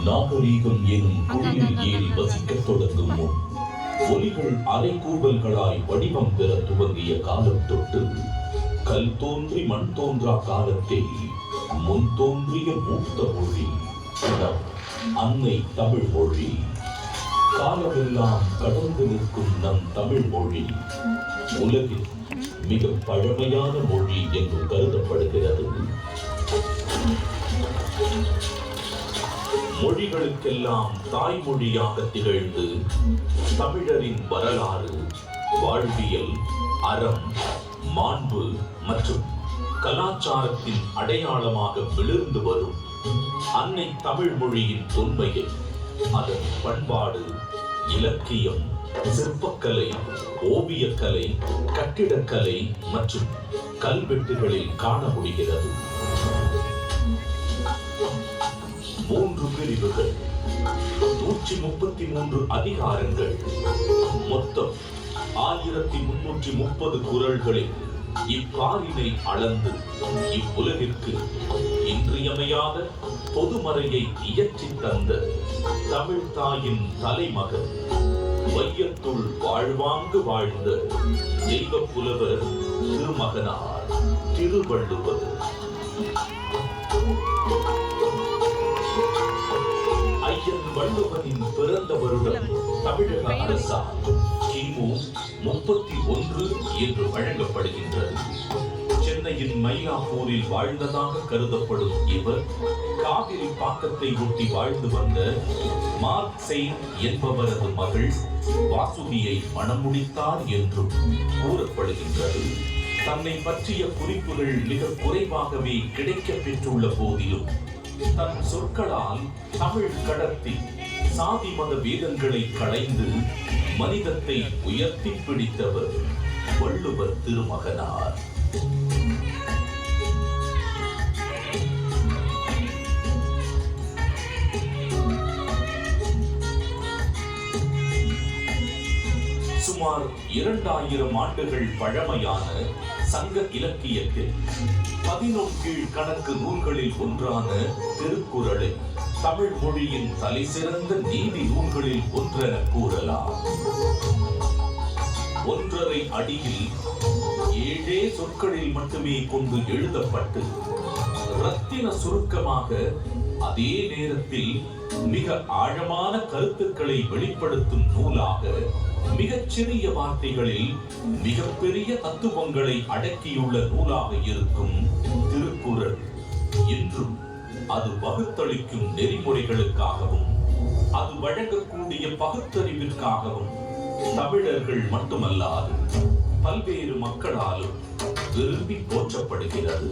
நாகரீகம் எனும் குடியில் ஏறி வசிக்கத் தொடங்கும் முன் ஒலிகள் அரைக்கூவல்களாய் வடிவம் பெற துவங்கிய காலம் தொட்டு கல் தோன்றி மண் தோன்றா காலத்தில் முன் தோன்றிய மூத்த மொழி நம் அன்னை தமிழ் மொழி. காலமெல்லாம் கடந்து நிற்கும் நம் தமிழ் மொழி உலகில் மிக பழமையான மொழி என்று கருதப்படுகிறது. மொழிகளுக்கெல்லாம் தாய்மொழியாக திகழ்ந்து தமிழரின் வரலாறு, வாழ்வியல், அறம், மாண்பு மற்றும் கலாச்சாரத்தின் அடையாளமாக விழுந்து வரும் அன்னை தமிழ் மொழியின் தொன்மையை அதன் பண்பாடு, இலக்கியம், சிற்பக்கலை, ஓவியக்கலை, கட்டிடக்கலை மற்றும் கல்வெட்டுகளில் காண முடிகிறது. 3 பிரிவுகள், 133 அதிகாரங்கள், மொத்தம் 1330 குறள்களில் இப்பாரினை அளந்து இவ்வுலகிற்கு இன்றியமையாத பொதுமறையை இயற்றி தந்த தமிழ் தாயின் தலைமகன், வையத்துள் வாழ்வாங்கு வாழ்ந்த தெய்வ புலவர் திருமகனார் திருவள்ளுவர். ஐயன் வள்ளுவனின் பிறந்த வருடம் தமிழக அரசால் கிமு 31 என்று வழங்கப்படுகின்றது. சென்னையின் மயிலாப்பூரில் வாழ்ந்ததாக கருதப்படும் இவர் காவிரி பாக்கத்தை ஒட்டி வாழ்ந்து வந்த மார்க்செய்ன் என்பவரது மகள் வாசுகியை மணமுடித்தார் என்றும் கூறப்படுகின்றது. தன்னை பற்றிய குறிப்புகள் மிக குறைவாகவே கிடைக்கப் பெற்றுள்ள போதிலும் தன் சொற்களால் தமிழ் கடத்தி சாதி மத வேதங்களை களைந்து மனிதத்தை உயர்த்தி பிடித்தவர் வள்ளுவர் திருமகனார். சுமார் 2000 ஆண்டுகள் பழமையான சங்க இலக்கியத்தில் 11 கீழ்கணக்கு நூல்களில் ஒன்றான திருக்குறளை தமிழ் மொழியின் தலைசிறந்த நீதி நூல்களில் ஒன்றென கூறலாம். 1.5 அடியில் 7 சொற்களில் மட்டுமே கொண்டு எழுதப்பட்டு ரத்தின சுருக்கமாக, அதே நேரத்தில் மிக ஆழமான கருத்துக்களை வெளிப்படுத்தும் நூலாக, மிகச் சிறிய வார்த்தைகளில் மிகப்பெரிய தத்துவங்களை அடக்கியுள்ள நூலாக இருக்கும் திருக்குறள் இன்றும் அது வகுத்தளிக்கும் நெறிமுறைகளுக்காகவும் அது வழங்கக்கூடிய பகுத்தறிவிற்காகவும் தமிழர்கள் மட்டுமல்லாது பல்வேறு மக்களாலும் விரும்பி போற்றப்படுகிறது.